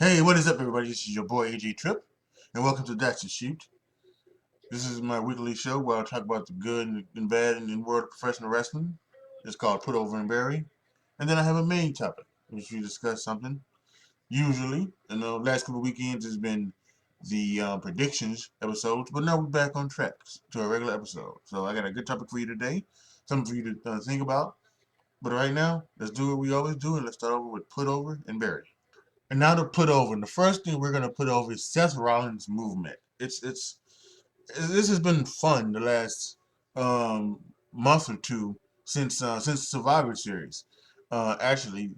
Hey, what is up, everybody? This is your boy AJ Trip, and welcome to That's a Shoot. This is my weekly show where I talk about the good and bad in the world of professional wrestling. It's called Put Over and Bury. And then I have a main topic, in which we discuss something. Usually, in the last couple of weekends has been the predictions episodes, but now we're back on track to a regular episode. So I got a good topic for you today, something for you to think about. But right now, let's do what we always do, and let's start over with Put Over and Bury. And now to put over, and the first thing we're gonna put over is Seth Rollins' movement. It's this has been fun the last month or two since Survivor Series. Actually,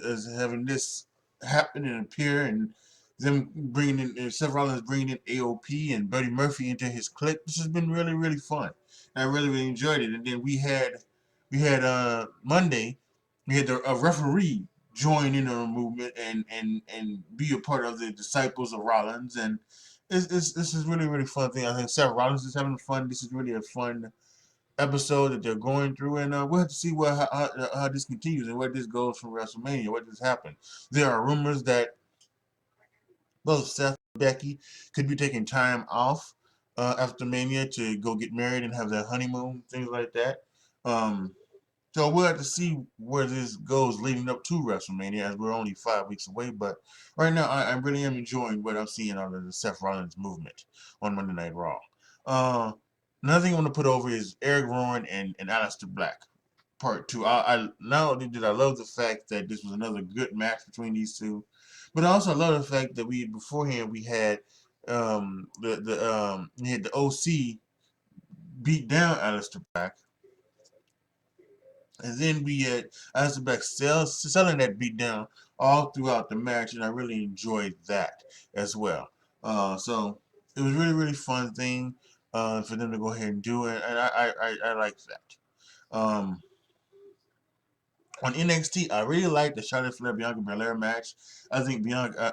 as having this happen and appear, and them bringing in Seth Rollins bringing in AOP and Buddy Murphy into his clique. This has been really fun. And I really enjoyed it. And then we had Monday, we had a referee join in the movement and be a part of the disciples of Rollins, and this is really fun thing. I think Seth Rollins is having fun. This is really a fun episode that they're going through, and we'll have to see how this continues and where this goes from WrestleMania. What just happened? There are rumors that both Seth and Becky could be taking time off after Mania to go get married and have their honeymoon, things like that. Um, so we'll have to see where this goes leading up to WrestleMania, as we're only 5 weeks away. But right now, I really am enjoying what I'm seeing out of the Seth Rollins movement on Monday Night Raw. Uh, Another thing I want to put over is Eric Rowan and Aleister Black, part two. I not only did I love the fact that this was another good match between these two, but I also love the fact that we beforehand we had we had the OC beat down Aleister Black, and then we had Azabek selling that beat down all throughout the match, and I really enjoyed that as well. So it was really fun thing for them to go ahead and do it, and I like that. On NXT, I really like the Charlotte Flair Bianca Belair match. I think Bianca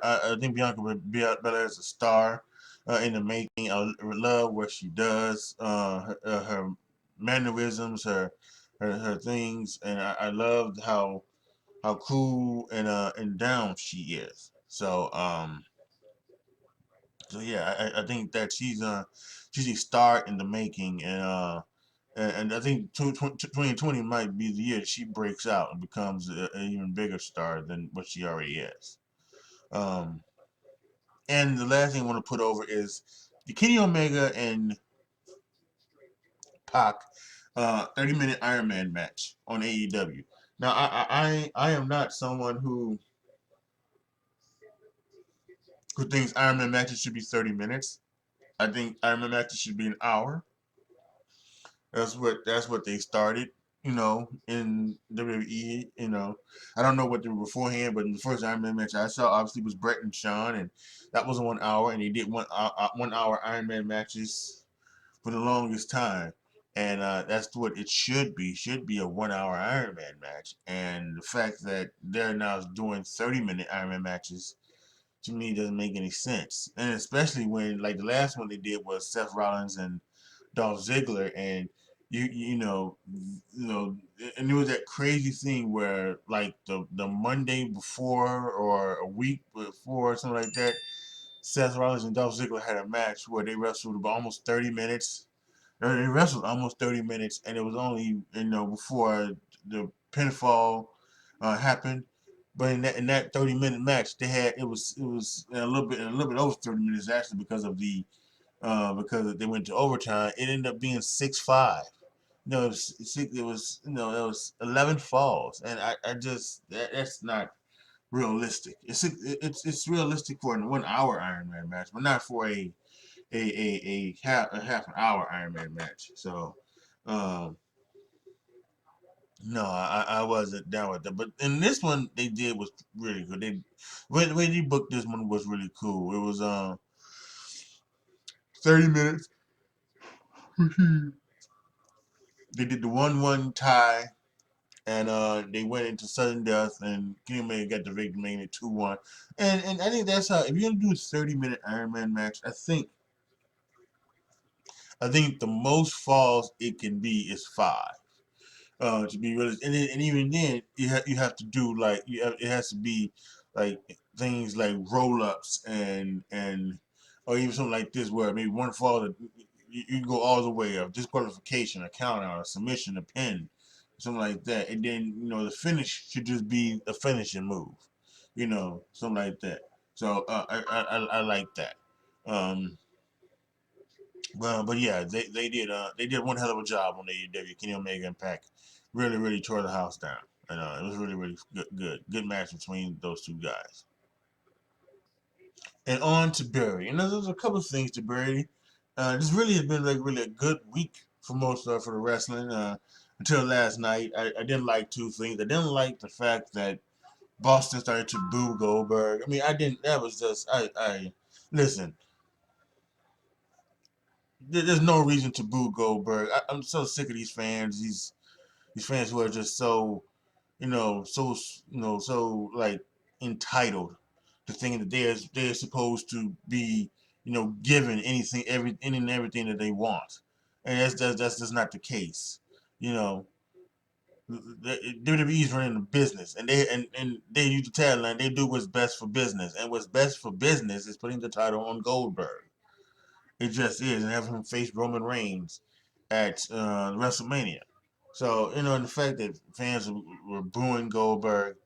Belair is a star in the making. I love what she does, her mannerisms, her things, and I loved how cool and down she is. So yeah, I think that she's a star in the making, and I think 2020 might be the year she breaks out and becomes an even bigger star than what she already is. Um, and the last thing I want to put over is the Kenny Omega and Pac 30-minute Iron Man match on AEW. Now, I am not someone who thinks Iron Man matches should be 30 minutes. I think Iron Man matches should be an hour. That's what they started, in WWE. I don't know what they were beforehand, but in the first Iron Man match I saw, obviously was Brett and Shawn, and that was 1 hour, and they did 1 hour Iron Man matches for the longest time, and that's what it should be. Should be a 1 hour Iron Man match, and the fact that they're now doing 30-minute Iron Man matches to me doesn't make any sense, and especially when like the last one they did was Seth Rollins and Dolph Ziggler, and you know, and it was that crazy thing where like the Monday before or a week before or something like that, Seth Rollins and Dolph Ziggler had a match where they wrestled about almost 30 minutes. They wrestled almost 30 minutes, and it was only before the pinfall happened. But in that 30-minute match, it was a little bit over 30 minutes actually because they went to overtime. It ended up being 6-5. It was 11 falls, and I just that's not realistic. It's realistic for a 1 hour Iron Man match, but not for a half an hour Iron Man match. So um, no, I wasn't down with that. But in this one they did was really good. When they booked this one was really cool. It was 30 minutes. They did the 1-1 tie, and they went into sudden death, and Kenny Omega got the victory, making it 2-1. And I think that's how, if you're gonna do a 30-minute Iron Man match, I think the most falls it can be is 5. To be realistic, and even then you have to do like it has to be like things like roll-ups or even something like this where maybe one fall, you go all the way up, disqualification, a count out, a submission, a pin, something like that. And then, the finish should just be a finishing move, something like that. So I like that. Um, but yeah, they did one hell of a job on AEW. Kenny Omega and Pac really tore the house down. And it was really good match between those two guys. And on to Barry. And there's a couple of things to Barry. This really has been like really a good week for most for the wrestling. Until last night, I didn't like two things. I didn't like the fact that Boston started to boo Goldberg. I mean, I didn't. That was just I listen. There's no reason to boo Goldberg. I'm so sick of these fans. These fans who are just so so like entitled to thinking that they're supposed to be given anything and everything that they want, and that's just not the case. You know, WWE is running a business, and they use the tagline, they do what's best for business, and what's best for business is putting the title on Goldberg. It just is, and having him face Roman Reigns at WrestleMania. So and the fact that fans were booing Goldberg,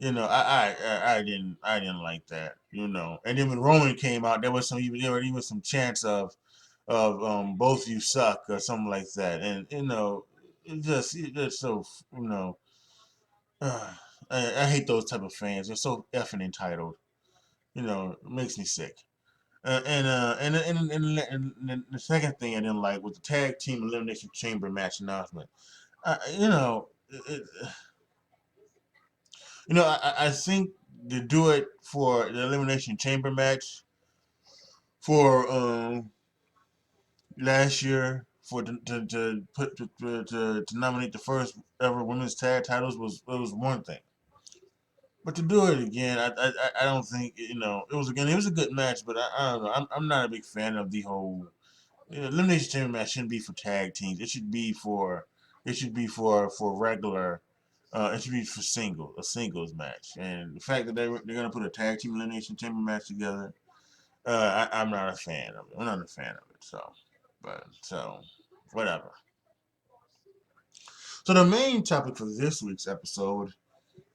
I didn't like that, And then when Roman came out, there were even some chants of both you suck or something like that, and it just so uh, I hate those type of fans. They're so effing entitled. It makes me sick. And the second thing I didn't like was the tag team elimination chamber match announcement. Uh, you know, it, I think to do it for the elimination chamber match for last year for to nominate the first ever women's tag titles was one thing, but to do it again, I don't think it was a good match, but I don't know. I'm not a big fan of the whole elimination chamber match. Shouldn't be for tag teams. It should be for regular. It should be for a singles match. And the fact that they're gonna put a tag team elimination chamber match together, I'm not a fan of it. I'm not a fan of it. So whatever. So the main topic for this week's episode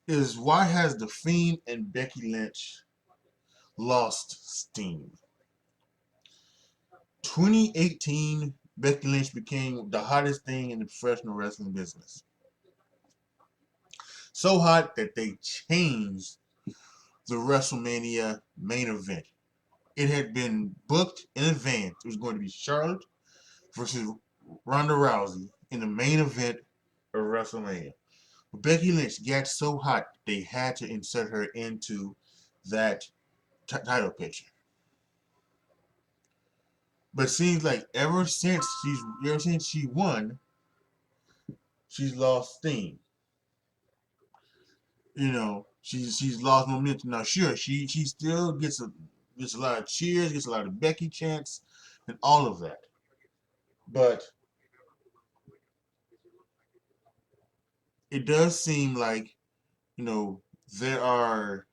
is why has the Fiend and Becky Lynch lost steam? 2018, Becky Lynch became the hottest thing in the professional wrestling business. So hot that they changed the WrestleMania main event. It had been booked in advance. It was going to be Charlotte versus Ronda Rousey in the main event of WrestleMania. But Becky Lynch got so hot they had to insert her into that title picture. But it seems like ever since she won, she's lost steam. She's lost momentum. Now, sure, she still gets a lot of cheers, gets a lot of Becky chants, and all of that. But it does seem like there are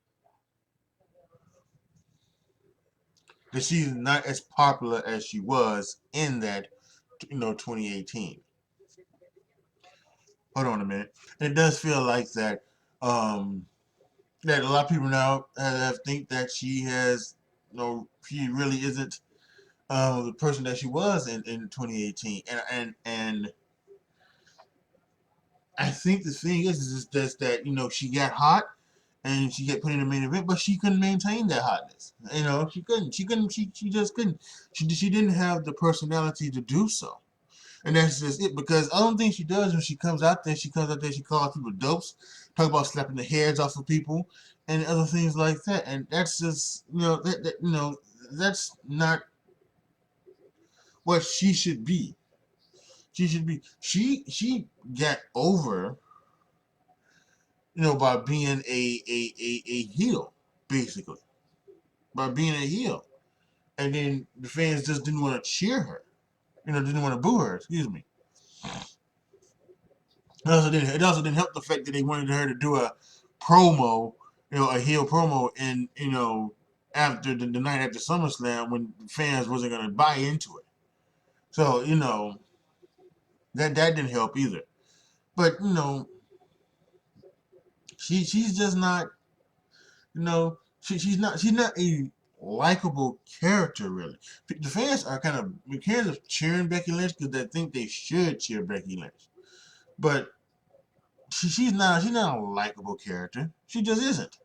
that she's not as popular as she was in that 2018. Hold on a minute. It does feel like that. That a lot of people now have think that she has, she really isn't the person that she was in 2018, and I think the thing is just that she got hot and she got put in the main event, but she couldn't maintain that hotness. She just couldn't. She didn't have the personality to do so. And that's just it. Because I don't think she does when she comes out there. She comes out there, she calls people dopes, talk about slapping the heads off of people, and other things like that. And that's just that's not what she should be. She should be. She got over by being a heel, basically, by being a heel, and then the fans just didn't want to cheer her. Didn't want to boo her. Excuse me. It also didn't help the fact that they wanted her to do a promo a heel promo in after the night after SummerSlam when fans wasn't gonna buy into it. So that didn't help either. But she's just not she's not a likable character really. The fans are kind of cheering Becky Lynch because they think they should cheer Becky Lynch, but she's not a likable character. She just isn't.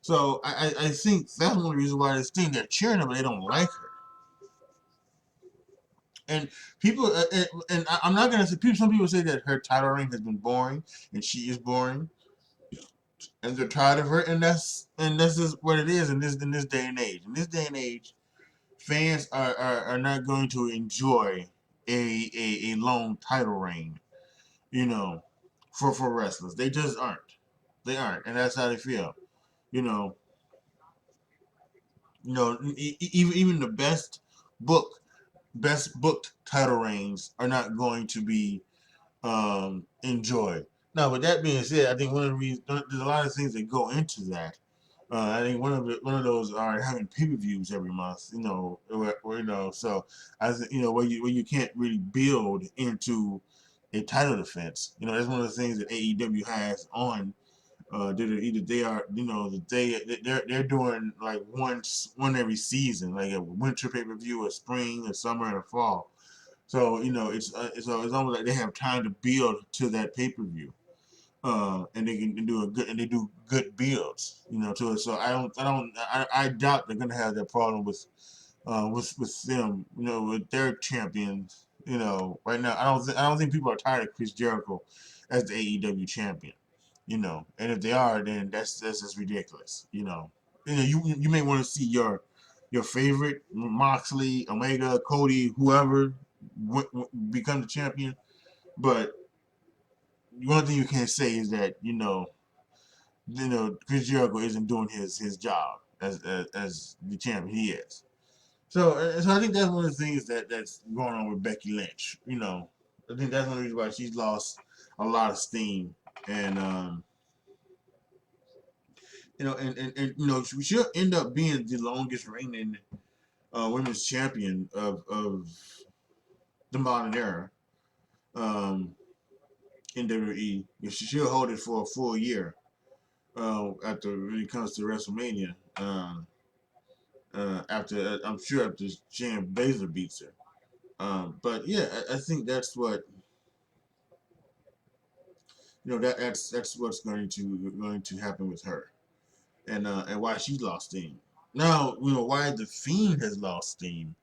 So I think that's one of the reasons why this thing they're cheering her, but they don't like her. And people, and I'm not gonna say people. Some people say that her title reign has been boring, and she is boring, and they're tired of her, and that's just what it is in this day and age. In this day and age, fans are not going to enjoy a long title reign, you know, for wrestlers. They just aren't. They aren't, and that's how they feel. You know, even the best booked title reigns are not going to be enjoyed. Now, with that being said, I think one of the reasons there's a lot of things that go into that. I think one of those are having pay-per-views every month. So I think where you can't really build into a title defense. That's one of the things that AEW has on. Either they are that they're doing like one every season, like a winter pay-per-view, a spring, a summer, and a fall. So it's almost like they have time to build to that pay-per-view, and they can do they do good builds, to it. So I doubt they're gonna have that problem with them, with their champions. Right now I don't think people are tired of Chris Jericho as the AEW champion. And if they are, then that's just ridiculous. You may want to see your favorite Moxley, Omega, Cody, whoever become the champion, but one thing you can't say is that Chris Jericho isn't doing his job as the champion he is. So I think that's one of the things that's going on with Becky Lynch. I think that's one of the reasons why she's lost a lot of steam, and she'll end up being the longest reigning women's champion of the modern era in WWE. She'll hold it for a full year after when it comes to WrestleMania. After I'm sure after Shayna Baszler beats her. But yeah, I think that's what that's what's going to happen with her, and why she lost steam. Now why the Fiend has lost steam.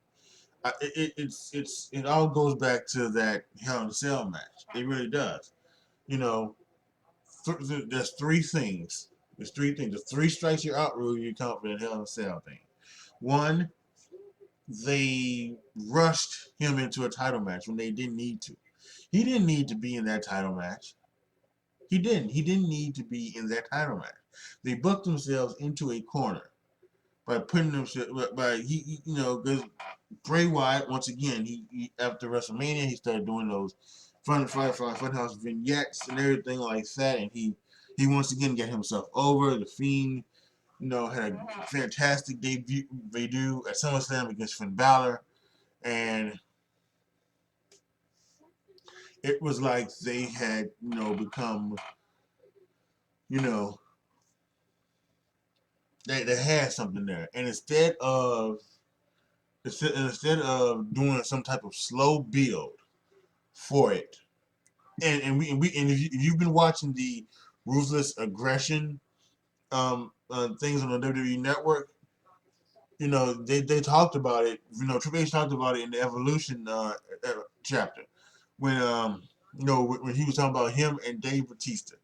It all goes back to that Hell in a Cell match. It really does. You know, there's three things. There's three things. The three strikes you're out rule you count for the Hell in a Cell thing. One, they rushed him into a title match when they didn't need to. He didn't need to be in that title match. He didn't. He didn't need to be in that title match. They booked themselves into a corner by putting themselves by because Bray Wyatt once again he after WrestleMania he started doing those Funhouse vignettes and everything like that, and he once again got himself over. The Fiend had a fantastic debut at SummerSlam against Finn Balor, and it was like they had become you know they had something there, and instead of doing some type of slow build for it, and if you've been watching the ruthless aggression things on the WWE network, they talked about it. Triple H talked about it in the Evolution chapter when when he was talking about him and Dave Bautista,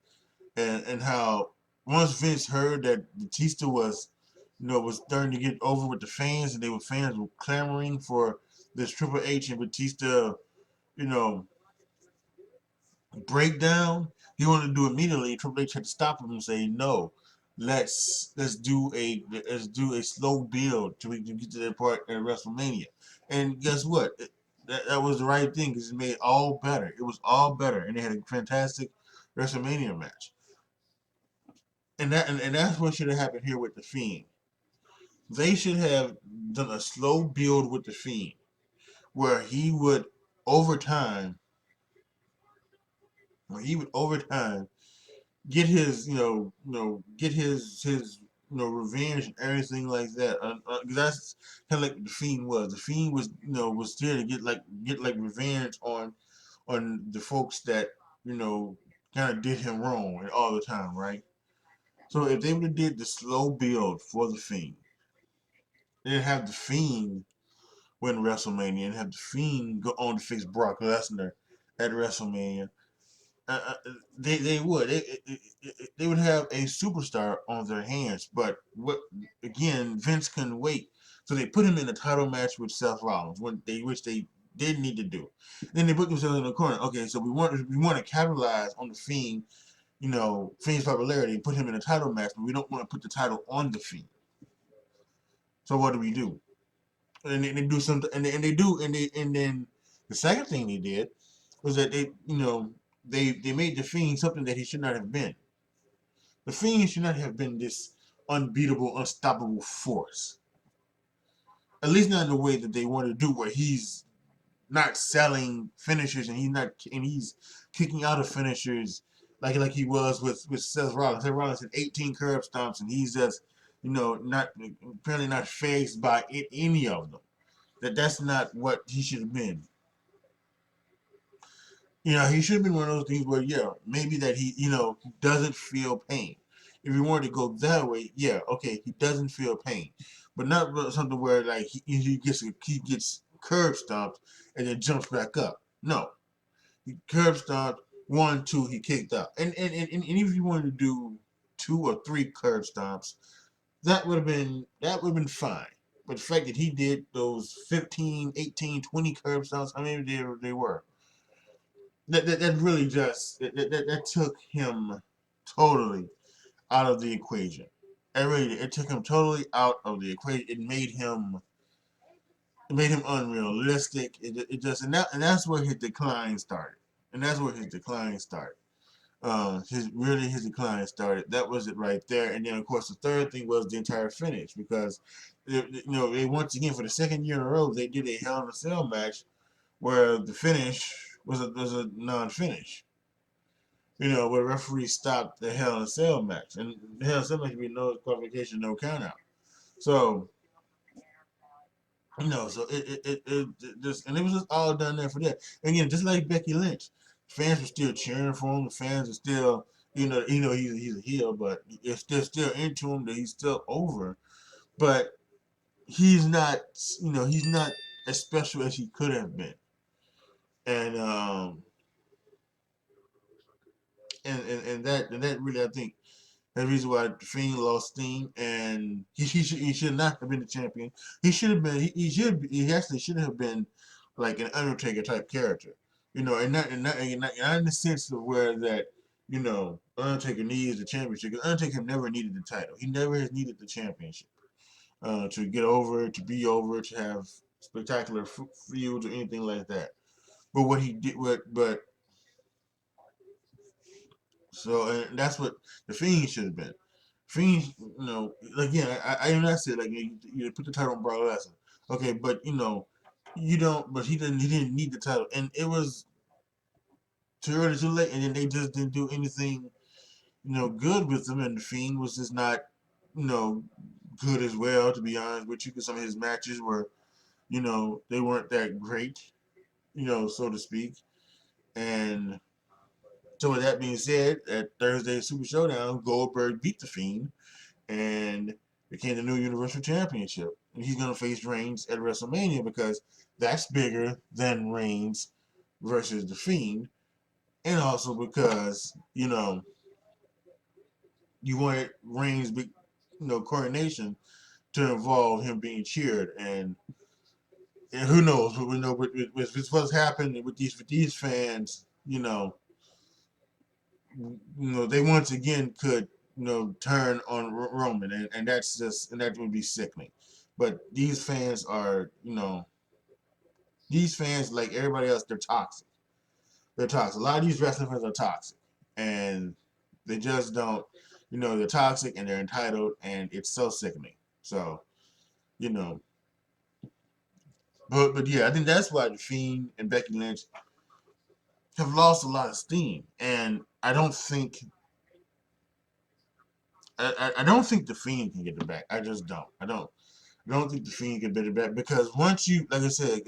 and how once Vince heard that Batista was starting to get over with the fans, and fans were clamoring for this Triple H and Batista, you know, breakdown. He wanted to do it immediately. Triple H had to stop him and say, "No, let's do a slow build till we can get to that part at WrestleMania." And guess what? That was the right thing because it made it all better. It was all better, and they had a fantastic WrestleMania match. and that's what should have happened here with the Fiend. They should have done a slow build with the Fiend, where he would over time, get his, get his revenge and everything like that. That's kind of like the Fiend was. The Fiend was, was there to get revenge on the folks that, kind of did him wrong all the time, right? So if they would have did the slow build for the Fiend, they'd have the Fiend win WrestleMania and have the Fiend go on to face Brock Lesnar at WrestleMania. They would they would have a superstar on their hands, but what again Vince couldn't wait, so they put him in a title match with Seth Rollins, which they didn't need to do. Then they put themselves in the corner. Okay, so we want to capitalize on the Fiend, Fiend's popularity, and put him in a title match, but we don't want to put the title on the Fiend. So what do we do? And they do something, and then the second thing they did was that they made the Fiend something that he should not have been. The Fiend should not have been this unbeatable, unstoppable force. At least not in the way that they want to do, where he's not selling finishers and he's kicking out of finishers like he was with Seth Rollins. Seth Rollins had 18 curb stomps, and he's just not apparently not phased by any of them. That's not what he should have been. He should have been one of those things where, yeah, maybe that he doesn't feel pain. If you wanted to go that way, yeah, okay, he doesn't feel pain, but not something where like he gets curb stomped and then jumps back up. No, he curb stomped 1, 2, he kicked out, and if you wanted to do 2 or 3 curb stomps, that would have been fine. But the fact that he did those 15, 18, 20 curb stomps, I mean, they were that really just that took him totally out of the equation. It took him totally out of the equation. It made him unrealistic. It just and that's where his decline started. And that's where his decline started. His decline started. That was it right there. And then of course the third thing was the entire finish, because they once again for the second year in a row they did a Hell in a Cell match where the finish was a non-finish. Where the referee stopped the Hell in a Cell match, and the Hell in a Cell match would be no qualification, no count out. So so it just, and it was just all done there for that. And again, just like Becky Lynch, fans were still cheering for him. The fans are still, he's a heel, but it's still into him, that he's still over. But he's not, he's not as special as he could have been. And and that really, I think, that's the reason why Fiend lost steam, and he should not have been the champion. He should have been. He actually should have been like an Undertaker type character, and not in the sense of where that Undertaker needs the championship. Because Undertaker never needed the title. He never has needed the championship to get over, to be over, to have spectacular feuds or anything like that. But what he did, but so, and that's what the Fiend should have been. Fiend, again, I even I said, like, you put the title on Brock Lesnar, okay, but you don't, but he didn't need the title, and it was too early, too late, and then they just didn't do anything, good with him, and the Fiend was just not, you know, good as well, to be honest with you, because some of his matches were, they weren't that great, so to speak, and so with that being said, at Thursday Super Showdown, Goldberg beat the Fiend and became the new Universal Championship. And he's going to face Reigns at WrestleMania, because that's bigger than Reigns versus the Fiend. And also because, you wanted Reigns' big, coronation to involve him being cheered. And who knows, with what's happened with these fans, they once again could, turn on Roman, and that would be sickening. But these fans, like everybody else, they're toxic. They're toxic. A lot of these wrestling fans are toxic, and they just don't. they're toxic and they're entitled, and it's so sickening. So, you know, but yeah, I think that's why the Fiend and Becky Lynch have lost a lot of steam, and I don't think the Fiend can get it back. I just don't. I don't think the Fiend can get it back because once you, like I said,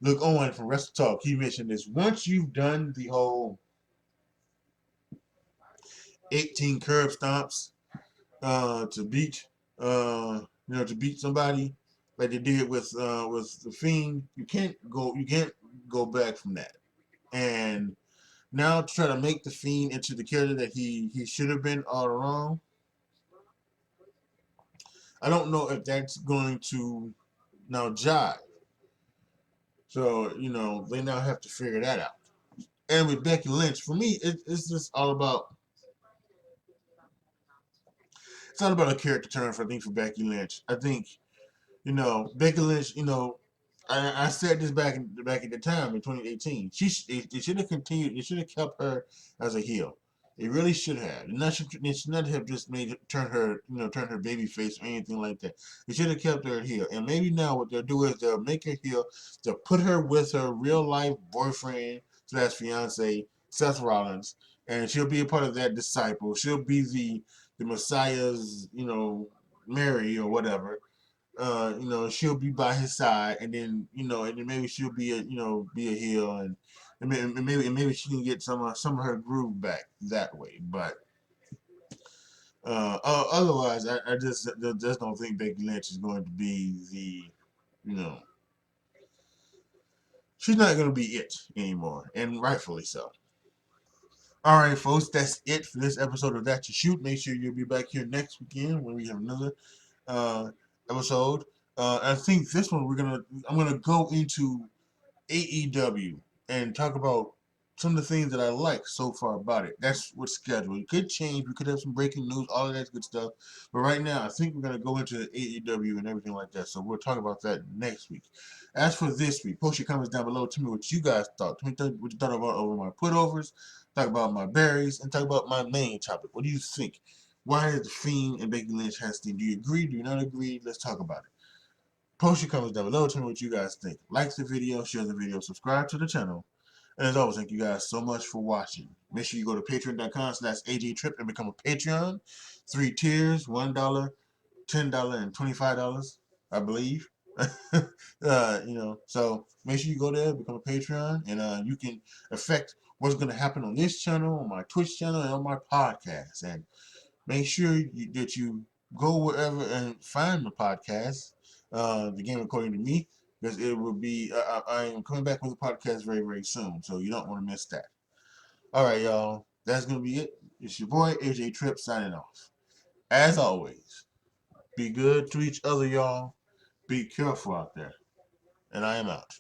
Luke Owen from Wrestle Talk, he mentioned this. Once you've done the whole 18 curb stomps to beat to beat somebody like they did with the Fiend, you can't go back from that. And now to try to make the Fiend into the character that he should have been all along, I don't know if that's going to now jive. So, they now have to figure that out. And with Becky Lynch, for me, it's just all about a character turn for Becky Lynch. I think Becky Lynch, I said this back at the time in 2018. They should have continued. They should have kept her as a heel. It really should have. They should not have just turn her baby face or anything like that. They should have kept her heel. And maybe now what they'll do is they'll make her heel. They'll put her with her real life boyfriend slash fiance Seth Rollins, and she'll be a part of that disciple. She'll be the Messiah's Mary or whatever. She'll be by his side, and then maybe she'll be a heel, and maybe she can get some of her groove back that way. But otherwise, I just don't think Becky Lynch is going to be you know, she's not going to be it anymore, and rightfully so. All right, folks, that's it for this episode of That You Shoot. Make sure you'll be back here next weekend when we have another uh, episode. I think this one I'm gonna go into AEW and talk about some of the things that I like so far about it. That's what's scheduled. It could change. We could have some breaking news, all of that good stuff. But right now, I think we're gonna go into AEW and everything like that. So we'll talk about that next week. As for this week, post your comments down below. Tell me what you guys thought. Tell me what you thought about over my putovers. Talk about my berries and talk about my main topic. What do you think? Why is the Fiend and Becky Lynch has steam? Do you agree? Do you not agree? Let's talk about it. Post your comments down below. Tell me what you guys think. Like the video, share the video, subscribe to the channel. And as always, thank you guys so much for watching. Make sure you go to patreon.com/AJTrip and become a Patreon. 3 tiers, $1, $10, and $25, I believe. So make sure you go there, become a Patreon, and you can affect what's going to happen on this channel, on my Twitch channel, and on my podcast. And make sure that you go wherever and find the podcast, the game according to me, because it will be. I am coming back with a podcast very, very soon, so you don't want to miss that. All right, y'all. That's gonna be it. It's your boy AJ Trip signing off. As always, be good to each other, y'all. Be careful out there, and I am out.